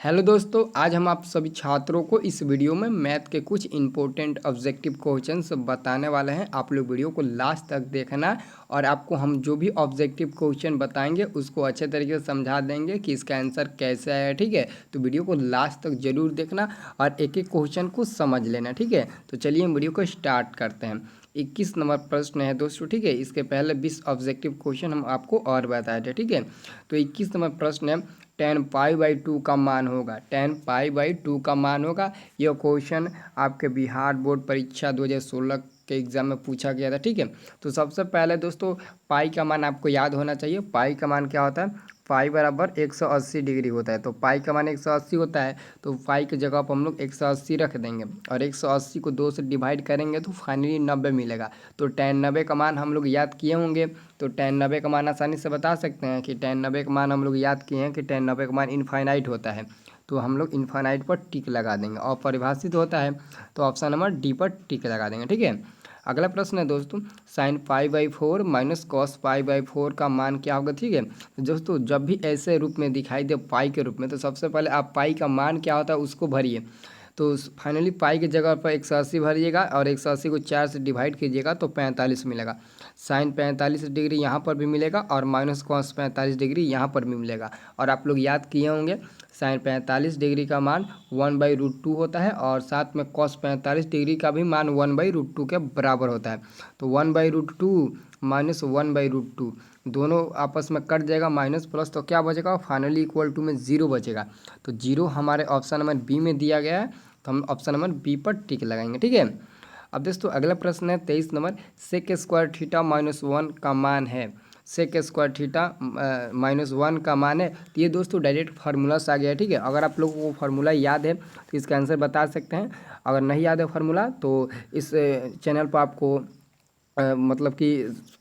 Hello दोस्तों, आज हम आप सभी छात्रों को इस वीडियो में मैथ के कुछ इंपॉर्टेंट ऑब्जेक्टिव क्वेश्चंस बताने वाले हैं। आप लोग वीडियो को लास्ट तक देखना और आपको हम जो भी ऑब्जेक्टिव क्वेश्चन बताएंगे उसको अच्छे तरीके से समझा देंगे कि इसका आंसर कैसे आया। ठीक है, तो वीडियो को लास्ट तक जरूर देखना और एक एक क्वेश्चन को समझ लेना। ठीक है, तो चलिए हम वीडियो को स्टार्ट करते हैं। 21 नंबर प्रश्न है दोस्तों। ठीक है, इसके पहले 20 ऑब्जेक्टिव क्वेश्चन हम आपको और बताए थे। ठीक है, तो 21 नंबर प्रश्न है, 10π/2 का मान होगा। 10π/2 का मान होगा। यह क्वेश्चन आपके बिहार बोर्ड परीक्षा 2016 के एग्जाम में पूछा गया था। ठीक है, तो सबसे पहले दोस्तों पाई का मान आपको याद होना चाहिए। पाई का मान क्या होता है? पाई बराबर 180 डिग्री होता है। तो पाई का मान 180 होता है, तो पाई की जगह पर हम लोग 180 रख देंगे और 180 को 2 से डिवाइड करेंगे तो फाइनली 90 मिलेगा। तो 1090 का मान हम लोग याद किए होंगे, तो 1090 का मान आसानी से बता सकते हैं कि 1090 का मान हम लोग याद किए हैं कि 1090 का मान इनफाइनाइट होता है। तो हम लोग इनफाइनाइट पर टिक लगा देंगे और परिभाषित होता है तो ऑप्शन नंबर डी पर टिक लगा देंगे। ठीक है, अगला प्रश्न है दोस्तों, साइन π/4 माइनस कॉस π/4 का मान क्या होगा। ठीक है, तो दोस्तों जब भी ऐसे रूप में दिखाई दे पाई के रूप में, तो सबसे पहले आप पाई का मान क्या होता है उसको भरिए। तो फाइनली पाई की जगह पर 180 भरिएगा और 180 को 4 से डिवाइड कीजिएगा तो 45 मिलेगा। साइन 45 डिग्री यहाँ पर भी मिलेगा और माइनस कॉस 45 डिग्री यहाँ पर भी मिलेगा। और आप लोग याद किए होंगे साइन 45 डिग्री का मान 1/√2 होता है और साथ में कॉस 45 डिग्री का भी मान 1/√2 के बराबर होता है। तो 1/√2 माइनस 1/√2 दोनों आपस में कट जाएगा, माइनस प्लस तो क्या बचेगा, फाइनली इक्वल टू में 0 बचेगा। तो 0 हमारे ऑप्शन नंबर बी में दिया गया है, तो हम ऑप्शन नंबर बी पर टिक लगाएंगे। ठीक है, अब दोस्तों अगला प्रश्न है 23 नंबर, सेक स्क्वायर थीटा -1 का मान है। सेक स्क्वायर थीटा -1 का मान है। तो ये दोस्तों डायरेक्ट फार्मूला से आ गया है। ठीक है, अगर आप लोगों को फार्मूला याद है तो इसका आंसर बता सकते हैं। अगर नहीं याद है फार्मूला तो इस चैनल पर आपको मतलब कि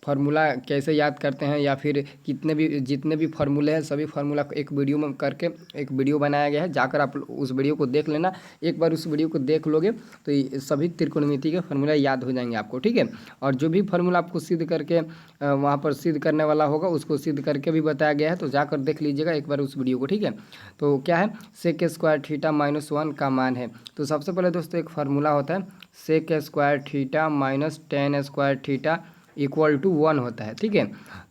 फार्मूला कैसे याद करते हैं या फिर जितने भी फार्मूले हैं सभी फार्मूला को एक वीडियो में करके एक वीडियो बनाया गया है, जाकर आप उस वीडियो को देख लेना। एक बार उस वीडियो को देख लोगे तो ये सभी त्रिकोणमिति के फार्मूला याद हो जाएंगे आपको। ठीक है, और जो भी फार्मूला आपको सिद्ध करके वहाँ पर सिद्ध करने वाला होगा उसको सिद्ध करके भी बताया गया है, तो जाकर देख लीजिएगा एक बार उस वीडियो को। ठीक है, तो क्या है, सेक स्क्वायर थीटा -1 का मान है। तो सबसे पहले दोस्तों एक फार्मूला होता है, sec square theta minus tan square theta equal to 1 होता है। ठीक है,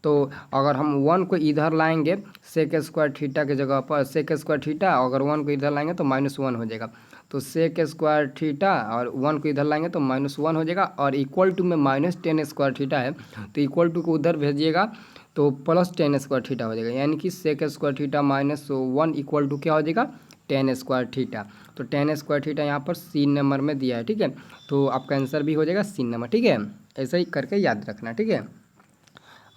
तो अगर हम 1 को इधर लाएंगे सेक स्क्वायर थीटा की जगह पर, सेक स्क्वायर थीटा अगर 1 को इधर लाएंगे तो -1 हो जाएगा। तो सेक स्क्वायर थीटा और 1 को इधर लाएंगे तो -1 हो जाएगा और इक्वल टू में -10 स्क्वायर थीटा है, तो इक्वल टू को उधर भेजिएगा तो +10 स्क्वायर थीटा हो जाएगा। यानी कि sec square theta -1 equal to क्या हो जाएगा, 10 स्क्वायर थीटा। तो 10 स्क्वायर थीटा यहाँ पर सी नंबर में दिया है। ठीक है, तो आपका आंसर भी हो जाएगा सी नंबर। ठीक है, ऐसा ही करके याद रखना। ठीक है,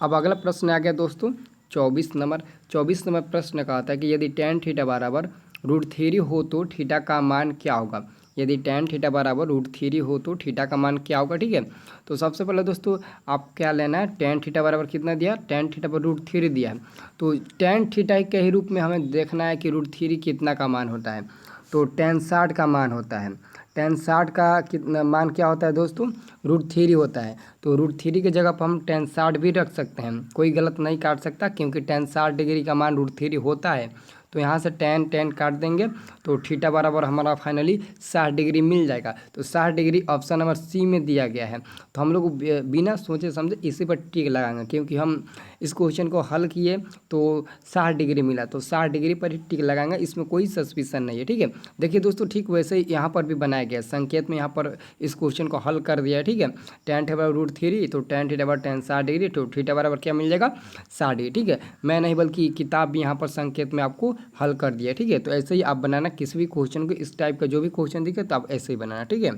अब अगला प्रश्न आ गया दोस्तों 24 नंबर। 24 नंबर प्रश्न कहता है कि यदि tan थीटा बराबर √3 हो तो थीटा का मान क्या होगा। यदि tan थीटा बराबर √3 हो तो थीटा का मान क्या होगा। ठीक है, तो सबसे पहले दोस्तों आप क्या लेना है, tan थीटा बराबर कितना दिया, tan थीटा पर √3 दिया है, तो tan थीटा के ही रूप में हमें देखना है कि √3 कितना का मान होता है। तो tan 60 का मान होता है। tan 60 का कितना मान क्या होता है दोस्तों, √3 होता है। तो √3 की जगह पर हम tan 60 भी रख सकते हैं, कोई गलत नहीं काट सकता क्योंकि tan 60 डिग्री का मान √3 होता है। तो यहाँ से tan काट देंगे तो थीटा बराबर हमारा फाइनली 60 डिग्री मिल जाएगा। तो 60 डिग्री ऑप्शन नंबर सी में दिया गया है। तो हम लोग बिना सोचे समझे इसी पर टिक लगाएंगे क्योंकि हम इस क्वेश्चन को हल किए तो 60 डिग्री मिला, तो 60 डिग्री पर ही टिक लगाएंगे, इसमें कोई सस्पिशन नहीं है। ठीक है, देखिए दोस्तों ठीक वैसे ही यहाँ पर भी बनाया गया संकेत में, यहाँ पर इस क्वेश्चन को हल कर दिया है। ठीक है, tan थीटा बराबर √3 तो tan थीटा बराबर tan 60 डिग्री, तो थीटा बराबर क्या मिल जाएगा, 60 डिग्री। ठीक है, मैं नहीं बल्कि किताब भी यहाँ पर संकेत में आपको हल कर दिया। ठीक है, तो ऐसे ही आप बनाना किसी भी क्वेश्चन को, इस टाइप का जो भी क्वेश्चन दिखे तो आप ऐसे ही बनाना। ठीक है,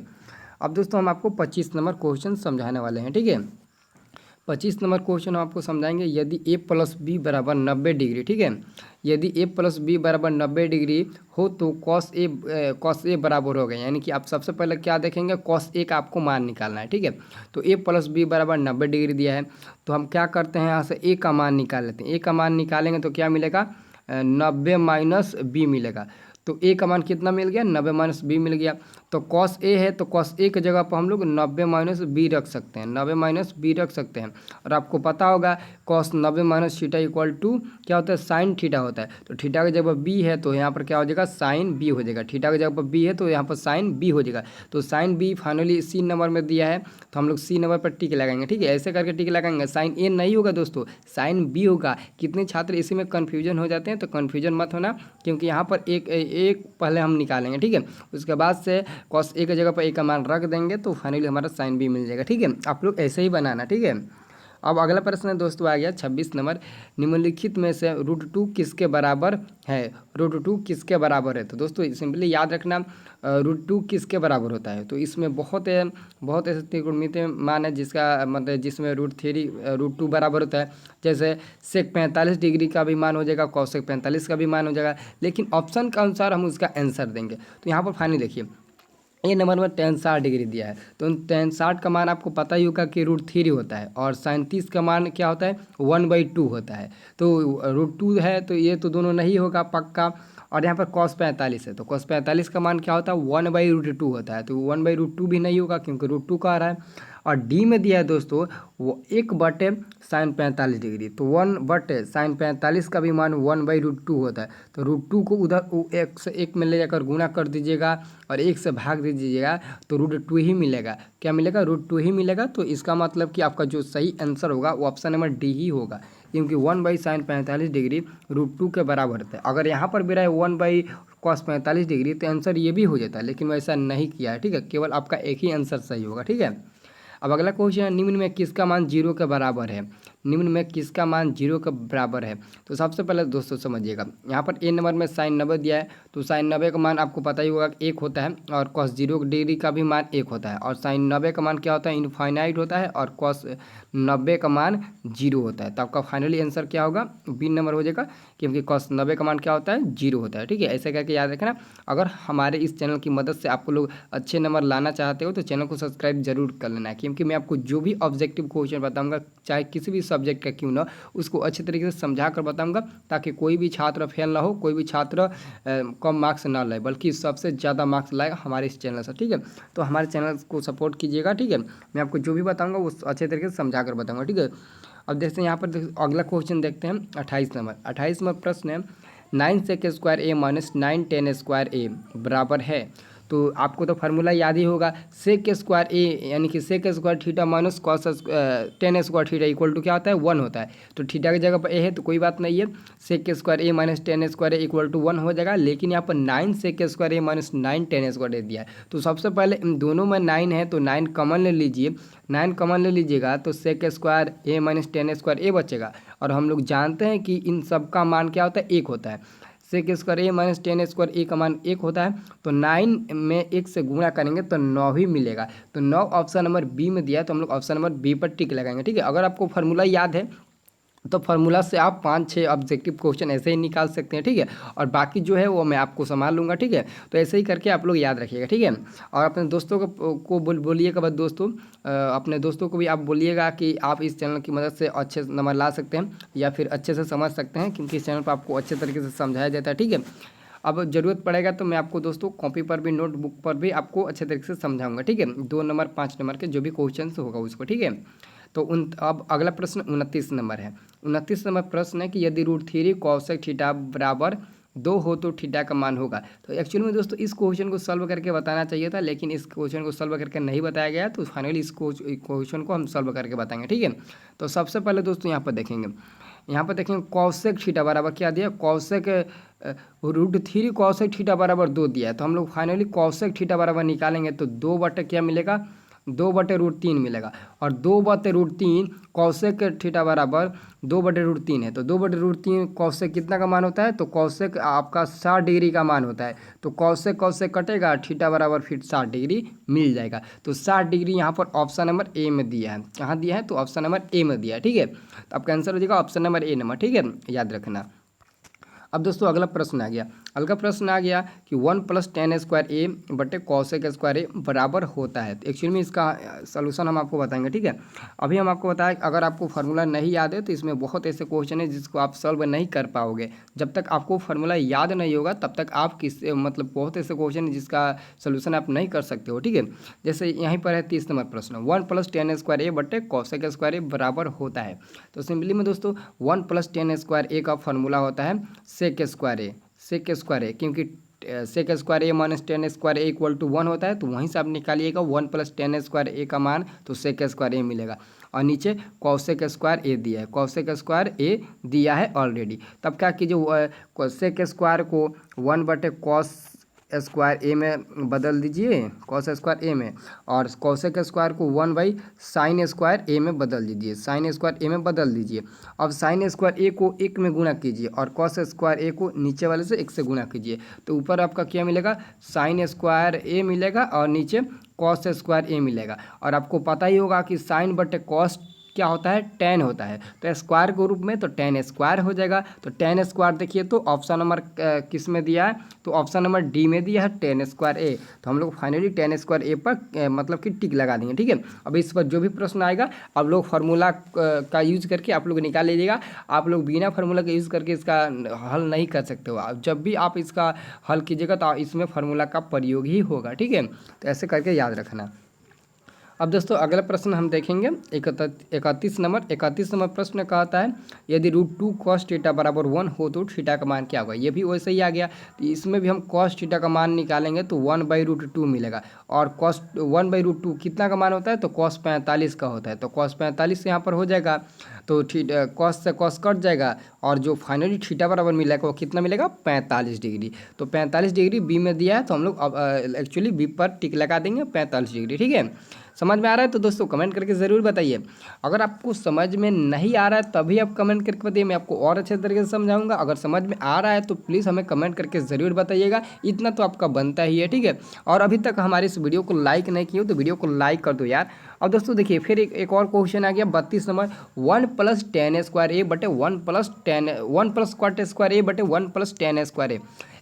अब दोस्तों हम आपको 25 नंबर क्वेश्चन समझाने वाले हैं। ठीक है, 25 नंबर क्वेश्चन हम आपको समझाएंगे, यदि a+b बराबर 90 डिग्री। ठीक है, यदि a+b बराबर 90 डिग्री हो तो cos a बराबर हो गया। यानी कि आप सबसे पहले क्या देखेंगे, cos a का आपको मान निकालना है। ठीक है, तो a+b बराबर 90 डिग्री दिया है, तो हम क्या करते हैं यहाँ से a का मान निकाल लेते हैं। a का मान निकालेंगे तो क्या मिलेगा, 90 - b मिलेगा। तो ए का मान कितना मिल गया, 90 माइनस बी मिल गया। तो कॉस ए है तो कॉस ए की जगह पर हम लोग 90 माइनस बी रख सकते हैं, 90 माइनस बी रख सकते हैं। और आपको पता होगा cos 90 minus theta equal to क्या होता है, साइन थीटा होता है। तो थीटा की जगह बी है तो यहाँ पर क्या हो जाएगा, साइन बी हो जाएगा। थीटा की जगह पर बी है तो यहाँ पर साइन बी हो जाएगा। तो sine B finally C number में दिया है तो हम लोग सी नंबर पर टिक लगाएंगे। ठीक है, ऐसे करके टिक लगाएंगे। साइन ए नहीं होगा दोस्तों, साइन बी होगा। कितने छात्र इसी में कन्फ्यूजन हो जाते हैं, तो कन्फ्यूजन मत होना, क्योंकि यहाँ पर एक पहले हम निकालेंगे। ठीक है, उसके बाद से कॉस ए की जगह पर ए का मान रख देंगे तो फाइनली हमारा साइन बी मिल जाएगा। ठीक है, आप लोग ऐसे ही बनाना। ठीक है, अब अगला प्रश्न दोस्तों आ गया 26 नंबर। निम्नलिखित में से √2 किसके बराबर है, √2 किसके बराबर है। तो दोस्तों सिंपली याद रखना √2 किसके बराबर होता है। तो इसमें बहुत ऐसे त्रिकोणमित मान है जिसका मतलब जिसमें √2 बराबर होता है। जैसे सेक 45 डिग्री का भी मान हो जाएगा, कॉसेक 45 का भी मान हो जाएगा, लेकिन ऑप्शन के अनुसार हम उसका आंसर देंगे। तो यहाँ पर फाइनली देखिए ये नंबर में tan 60 डिग्री दिया है, तो tan 60 का मान आपको पता ही होगा कि √3 होता है, और sin 30 का मान क्या होता है, 1/2 होता है। तो √2 है तो ये तो दोनों नहीं होगा पक्का। और यहाँ पर cos 45 है तो cos 45 का मान क्या होता है, 1/√2 होता है। तो 1/√2 भी नहीं होगा क्योंकि √2 का आ रहा है। और डी में दिया है दोस्तों वो 1/sin 45 डिग्री, तो 1/sin 45 का भी मान 1/√2 होता है। तो √2 को उधर एक से एक में ले जाकर गुणा कर दीजिएगा और एक से भाग दीजिएगा तो √2 ही मिलेगा। क्या मिलेगा, √2 ही मिलेगा। तो इसका मतलब कि आपका जो सही आंसर होगा वो ऑप्शन नंबर डी ही होगा, क्योंकि 1/sin 45 डिग्री √2 के बराबर होता है। अगर यहाँ पर भी रहे 1/cos 45 डिग्री तो आंसर ये भी हो जाता है, लेकिन वैसा नहीं किया है। ठीक है, केवल आपका एक ही आंसर सही होगा। ठीक है, अब अगला क्वेश्चन है, निम्न में किसका मान 0 के बराबर है, निम्न में किसका मान 0 के बराबर है। तो सबसे पहले दोस्तों समझिएगा, यहाँ पर ए नंबर में sin 90 दिया है, तो sin 90 का मान आपको पता ही होगा कि 1 होता है, और cos 0 डिग्री का भी मान 1 होता है, और sin 90 का मान क्या होता है, इनफाइनाइट होता है, और cos 90 का मान 0 होता है। तो आपका फाइनली आंसर क्या होगा, बी नंबर हो जाएगा, क्योंकि cos 90 का मान क्या होता है, 0 होता है। ठीक है, ऐसे करके याद रखना। अगर हमारे इस चैनल की मदद से आपको लोग अच्छे नंबर लाना चाहते हो तो चैनल को सब्सक्राइब जरूर कर लेना है, क्योंकि मैं आपको जो भी ऑब्जेक्टिव क्वेश्चन बताऊंगा चाहे किसी भी सब्जेक्ट का क्यों ना, उसको अच्छे तरीके से समझा कर बताऊंगा, ताकि कोई भी छात्र फेल ना हो, कोई भी छात्र कम मार्क्स ना लाए, बल्कि सबसे ज़्यादा मार्क्स लाएगा हमारे इस चैनल से। ठीक है, तो हमारे चैनल को सपोर्ट कीजिएगा। ठीक है, मैं आपको जो भी बताऊँगा वो अच्छे तरीके से समझा कर बताऊँगा। ठीक है, अब देखते हैं यहाँ पर अगला क्वेश्चन देखते हैं 28 नंबर। 28 नंबर प्रश्न है, 9 sec square A minus 9 tan square A बराबर है। तो आपको तो फार्मूला याद ही होगा, सेक स्क्वायर ए यानी कि sec square theta minus cos tan square theta equal to क्या होता है, 1 होता है। तो थीटा की जगह पर ए है तो कोई बात नहीं है, sec square A minus tan square A equal to 1 हो जाएगा। लेकिन यहाँ पर 9 sec square A minus 9 tan square A दिया है, तो सबसे पहले इन दोनों में 9 है तो 9 कॉमन ले लीजिए। 9 कॉमन ले लीजिएगा तो सेक square A minus tan square ए बचेगा, और हम लोग जानते हैं कि इन सब का मान क्या होता है, 1 होता है। Sec square A minus tan square A का मान 1 होता है, तो 9 में 1 से गुणा करेंगे तो 9 ही मिलेगा। तो 9 ऑप्शन नंबर बी में दिया है, तो हम लोग ऑप्शन नंबर बी पर टिक लगाएंगे। ठीक है, अगर आपको फार्मूला याद है तो फार्मूला से आप 5-6 ऑब्जेक्टिव क्वेश्चन ऐसे ही निकाल सकते हैं। ठीक है, और बाकी जो है वो मैं आपको संभाल लूँगा। ठीक है, तो ऐसे ही करके आप लोग याद रखिएगा। ठीक है, और अपने दोस्तों को बोलिएगा, बस दोस्तों अपने दोस्तों को भी आप बोलिएगा कि आप इस चैनल की मदद से अच्छे नंबर ला सकते हैं या फिर अच्छे से समझ सकते हैं, क्योंकि इस चैनल पर आपको अच्छे तरीके से समझाया जाता है। ठीक है, अब ज़रूरत पड़ेगा तो मैं आपको दोस्तों कॉपी पर भी नोटबुक पर भी आपको अच्छे तरीके से समझाऊंगा। ठीक है, 2 नंबर 5 नंबर के जो भी क्वेश्चन होगा उसको। ठीक है, तो अब अगला प्रश्न 29 नंबर है। 29 नंबर प्रश्न है कि यदि √3 cosec थीटा बराबर 2 हो तो थीटा का मान होगा। तो एक्चुअली में दोस्तों इस क्वेश्चन को सॉल्व करके बताना चाहिए था, लेकिन इस क्वेश्चन को सॉल्व करके नहीं बताया गया, तो फाइनली इस क्वेश्चन को हम सॉल्व करके बताएंगे। ठीक है, तो सबसे पहले दोस्तों यहाँ पर देखेंगे cosec थीटा बराबर क्या दिया, cosec √3 cosec थीटा बराबर 2 दिया है। तो हम लोग फाइनली cosec थीटा बराबर निकालेंगे तो 2 बटे क्या मिलेगा, 2/√3 मिलेगा, और 2/√3 कौशेक थीटा बराबर 2/√3 है। तो 2/√3 कौशेक कितना का मान होता है, तो कौशेक आपका 60 डिग्री का मान होता है। तो कौशेक कटेगा, थीटा बराबर फिर 60 डिग्री मिल जाएगा। तो 60 डिग्री यहाँ पर ऑप्शन नंबर ए में दिया है। कहाँ दिया है, तो ऑप्शन नंबर ए में दिया है। ठीक है, तो आपका आंसर हो जाएगा ऑप्शन नंबर ए नंबर। ठीक है, याद रखना। अब दोस्तों अगला प्रश्न आ गया, अगला प्रश्न आ गया कि 1 प्लस टेन स्क्वायर ए बटे कॉसेक स्क्वायर ए बराबर होता है। तो एक्चुअली में इसका सलूशन हम आपको बताएंगे, ठीक है। अभी हम आपको बताएं, अगर आपको फार्मूला नहीं याद है तो इसमें बहुत ऐसे क्वेश्चन है जिसको आप सॉल्व नहीं कर पाओगे। जब तक आपको फार्मूला याद नहीं होगा तब तक आप मतलब बहुत ऐसे क्वेश्चन है जिसका सोल्यूशन आप नहीं कर सकते हो, ठीक है। जैसे यहीं पर है 30 नंबर प्रश्न, 1 प्लस टेन स्क्वायर ए बटे कॉसेक स्क्वायर ए बराबर होता है। तो सिंपली में दोस्तों 1 प्लस टेन स्क्वायर ए का फार्मूला होता है sec square A, sec square A, क्योंकि sec square A minus tan square A equal to 1 होता है। तो वहीं से आप निकालिएगा 1 प्लस टेन स्क्वायर ए का मान, तो सेक स्क्वायर ए मिलेगा। और नीचे कॉसेक स्क्वायर ए दिया है, कॉसेक स्क्वायर ए दिया है ऑलरेडी। तब क्या कीजिए, सेक स्क्वायर को 1 बटे कॉस स्क्वायर ए में बदल दीजिए, कॉस स्क्वायर ए में, और कॉसेक स्क्वायर को 1 बाई साइन स्क्वायर ए में बदल दीजिए, साइन स्क्वायर ए में बदल दीजिए। अब साइन स्क्वायर ए को 1 में गुणा कीजिए और कॉस स्क्वायर ए को नीचे वाले से 1 से गुणा कीजिए। तो ऊपर आपका क्या मिलेगा, साइन स्क्वायर ए मिलेगा और नीचे कॉस स्क्वायर ए मिलेगा। और आपको पता ही होगा कि साइन बटे कॉस क्या होता है, टेन होता है। तो स्क्वायर के रूप में तो टेन स्क्वायर हो जाएगा। तो टेन स्क्वायर देखिए तो ऑप्शन नंबर किस में दिया है, तो ऑप्शन नंबर डी में दिया है टेन स्क्वायर ए। तो हम लोग फाइनली टेन स्क्वायर ए पर मतलब कि टिक लगा देंगे, ठीक है। अब इस पर जो भी प्रश्न आएगा आप लोग फार्मूला का यूज करके आप लोग निकाल लीजिएगा। आप लोग बिना फार्मूला का यूज़ करके इसका हल नहीं कर सकते हो। जब भी आप इसका हल कीजिएगा तो इसमें फार्मूला का प्रयोग ही होगा, ठीक है। तो ऐसे करके याद रखना। अब दोस्तों अगला प्रश्न हम देखेंगे 31 नंबर प्रश्न कहता है यदि √2 कॉस थीटा बराबर 1 हो तो थीटा का मान क्या होगा। ये भी वैसे ही आ गया। तो इसमें भी हम कॉस थीटा का मान निकालेंगे तो 1 बाई √2 मिलेगा। और कॉस 1 बाई √2 कितना का मान होता है, तो कॉस 45 का होता है। तो कॉस 45 यहाँ पर हो जाएगा, तो कॉस से कॉस कट जाएगा और जो फाइनली थीटा बराबर मिलेगा वो कितना मिलेगा, 45 डिग्री। तो 45 डिग्री बी में दिया है, तो हम लोग अब एक्चुअली बी पर टिक लगा देंगे 45 डिग्री, ठीक है। समझ में आ रहा है तो दोस्तों कमेंट करके ज़रूर बताइए। अगर आपको समझ में नहीं आ रहा है तभी आप कमेंट करके बताइए, मैं आपको और अच्छे तरीके से समझाऊंगा। अगर समझ में आ रहा है तो प्लीज़ हमें कमेंट करके ज़रूर बताइएगा, इतना तो आपका बनता ही है, ठीक है। और अभी तक हमारे इस वीडियो को लाइक नहीं किए हो तो वीडियो को लाइक कर दो यार। अब दोस्तों देखिए फिर एक और क्वेश्चन आ गया 32 नंबर, 1 प्लस टेन स्क्वायर ए बटे 1 प्लस कॉट स्क्वायर ए बटे 1 प्लस टेन स्क्वायर ए।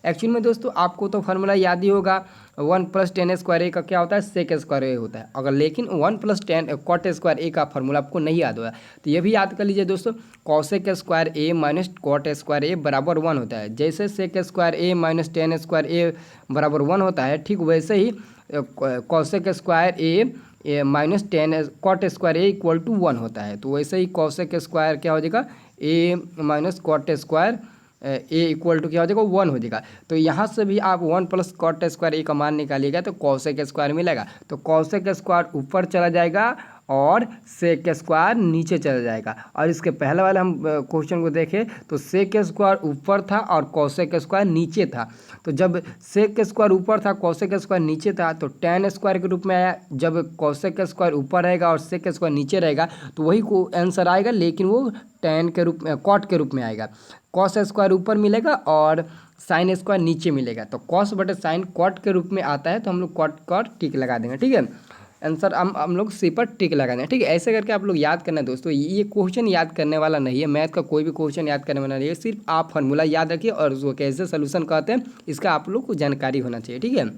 एक्चुअली में दोस्तों आपको तो फार्मूला याद ही होगा, 1 प्लस टेन स्क्वायर ए का क्या होता है, सेक स्क्वायर ए होता है। अगर लेकिन 1 plus ten cot square A का फार्मूला आपको नहीं याद होगा तो ये भी याद कर लीजिए दोस्तों, cosec square A minus cot square A बराबर 1 होता है। जैसे sec square A minus tan square A बराबर 1 होता है, ठीक वैसे ही cosec square A minus tan cot square A equal to 1 होता है। तो वैसे ही कॉसेक स्क्वायर क्या हो जाएगा, A minus cot square A equal to क्या हो जाएगा, 1 हो जाएगा। तो यहाँ से भी आप 1 प्लस कॉट स्क्वायर ए का मान निकालिएगा तो कॉसेक स्क्वायर मिलेगा। तो कॉसेक स्क्वायर ऊपर चला जाएगा और सेक स्क्वायर नीचे चला जाएगा। और इसके पहले वाले हम क्वेश्चन को देखें तो सेक स्क्वायर ऊपर था और कॉसेक स्क्वायर नीचे था। तो जब सेक स्क्वायर ऊपर था कॉसेक स्क्वायर नीचे था तो टेन स्क्वायर के रूप में आया। जब कॉसेक स्क्वायर ऊपर रहेगा और सेक स्क्वायर नीचे रहेगा तो वही को आंसर आएगा, लेकिन वो टेन के रूप में कॉट के रूप में आएगा। कॉस स्क्वायर ऊपर मिलेगा और साइन स्क्वायर नीचे मिलेगा। तो कॉस बटे साइन कॉट के रूप में आता है, तो हम लोग कॉट टिक लगा देंगे, ठीक है। आंसर हम लोग सी पर टिक लगा दें, ठीक है। ऐसे करके आप लोग याद करना है दोस्तों। ये क्वेश्चन याद करने वाला नहीं है, मैथ का कोई भी क्वेश्चन याद करने वाला नहीं है। सिर्फ आप फार्मूला याद रखिए और उसको कैसे सोल्यूशन कहते हैं इसका आप लोग को जानकारी होना चाहिए, ठीक है।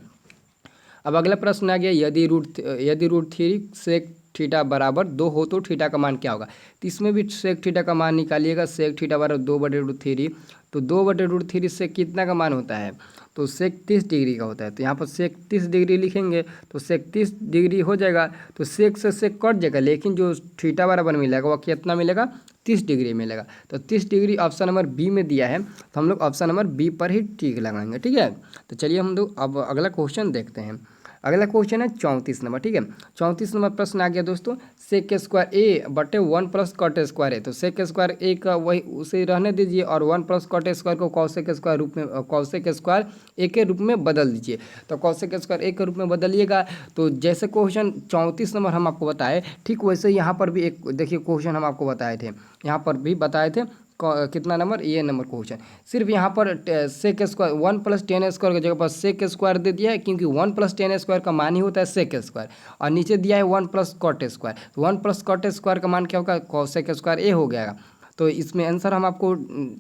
अब अगला प्रश्न आ गया, यदि √3 सेक थीटा बराबर 2 हो तो थीटा का मान क्या होगा। तो इसमें भी सेक थीटा का मान निकालिएगा। सेक थीटा बराबर 2/√3, तो 2/√3 से कितना का मान होता है, तो सेक 30 डिग्री का होता है। तो यहाँ पर सेक 30 डिग्री लिखेंगे तो सेक 30 डिग्री हो जाएगा। तो सेक से सेक कट जाएगा, लेकिन जो थीटा बराबर मिलेगा वह कितना मिलेगा, 30 डिग्री मिलेगा। तो 30 डिग्री ऑप्शन नंबर बी में दिया है, तो हम लोग ऑप्शन नंबर बी पर ही टिक लगाएंगे, ठीक है। तो चलिए हम लोग अब अगला क्वेश्चन देखते हैं। अगला क्वेश्चन है 34 नंबर, ठीक है। 34 नंबर प्रश्न आ गया दोस्तों, सेक स्क्वायर ए बटे 1 प्लस कॉट स्क्वायर है। तो सेक स्क्वायर ए का वही उसे रहने दीजिए और 1 प्लस कॉट स्क्वायर को कॉसेक स्क्वायर रूप में कॉसेक स्क्वायर ए के रूप में बदल दीजिए। तो कॉसेक स्क्वायर ए के रूप में बदलिएगा। तो जैसे क्वेश्चन 34 नंबर हम आपको बताए, ठीक वैसे यहाँ पर भी एक देखिए क्वेश्चन हम आपको बताए थे, यहाँ पर भी बताए थे कितना नंबर, ये नंबर क्वेश्चन। सिर्फ यहाँ पर sec square 1 plus tan square की जगह पर सेक स्क्वायर दे दिया है, क्योंकि 1 प्लस टेन स्क्वायर का मान ही होता है सेक स्क्वायर। और नीचे दिया है 1 प्लस कॉट स्क्वायर, तो 1 प्लस कॉट स्क्वायर का मान क्या होगा, कॉसेक स्क्वायर ए हो गया। तो इसमें आंसर हम आपको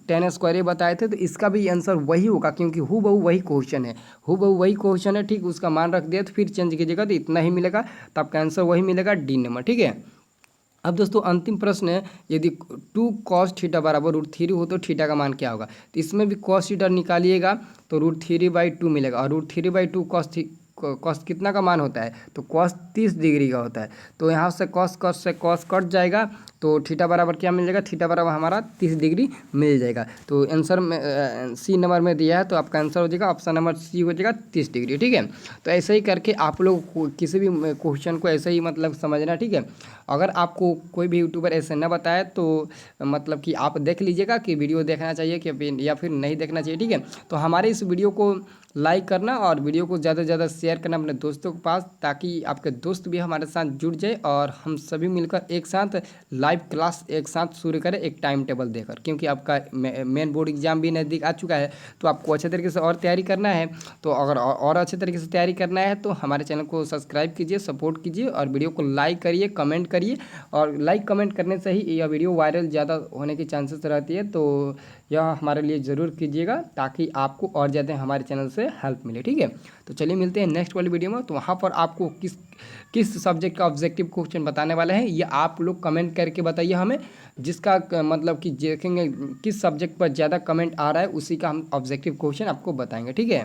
10² ही बताए थे, तो इसका भी आंसर वही होगा क्योंकि हूबहू वही क्वेश्चन है, हूबहू वही क्वेश्चन है। ठीक, उसका मान रख दिया तो फिर चेंज कीजिएगा तो इतना ही मिलेगा, तो आपका आंसर वही मिलेगा, डी नंबर। ठीक है, अब दोस्तों अंतिम प्रश्न है, यदि 2 cos थीटा बराबर √3 हो तो थीटा का मान क्या होगा। तो इसमें भी cos थीटा निकालिएगा तो √3/2 मिलेगा, और √3/2 कॉस कितना का मान होता है, तो कॉस 30 डिग्री का होता है। तो यहाँ से कॉस से कॉस कट जाएगा, तो थीटा बराबर क्या मिल जाएगा, थीटा बराबर हमारा 30 डिग्री मिल जाएगा। तो आंसर में सी नंबर में दिया है, तो आपका आंसर हो जाएगा ऑप्शन नंबर सी हो जाएगा 30 डिग्री। ठीक है, तो ऐसे ही करके आप लोग किसी भी क्वेश्चन को ऐसे ही मतलब समझना। ठीक है, अगर आपको कोई भी यूट्यूबर ऐसे ना बताए तो मतलब कि आप देख लीजिएगा कि वीडियो देखना चाहिए कि या फिर नहीं देखना चाहिए। ठीक है, तो हमारे इस वीडियो को लाइक करना और वीडियो को ज़्यादा से ज़्यादा शेयर करना अपने दोस्तों के पास, ताकि आपके दोस्त भी हमारे साथ जुड़ जाए और हम सभी मिलकर एक साथ लाइव क्लास एक साथ शुरू करें, एक टाइम टेबल देकर। क्योंकि आपका मेन बोर्ड एग्जाम भी नज़दीक आ चुका है, तो आपको अच्छे तरीके से और तैयारी करना है। तो अगर और अच्छे तरीके से तैयारी करना है तो हमारे चैनल को सब्सक्राइब कीजिए, सपोर्ट कीजिए और वीडियो को लाइक करिए, कमेंट करिए। और लाइक कमेंट करने से ही यह वीडियो वायरल ज़्यादा होने की चांसेस रहती है, तो यह हमारे लिए ज़रूर कीजिएगा ताकि आपको और ज़्यादा हमारे चैनल से हेल्प मिले। ठीक है, तो चलिए मिलते हैं नेक्स्ट वाली वीडियो में। तो वहाँ पर आपको किस सब्जेक्ट का ऑब्जेक्टिव क्वेश्चन बताने वाले हैं ये आप लोग कमेंट करके बताइए हमें, जिसका मतलब कि देखेंगे किस सब्जेक्ट पर ज़्यादा कमेंट आ रहा है उसी का हम ऑब्जेक्टिव क्वेश्चन आपको बताएंगे। ठीक है।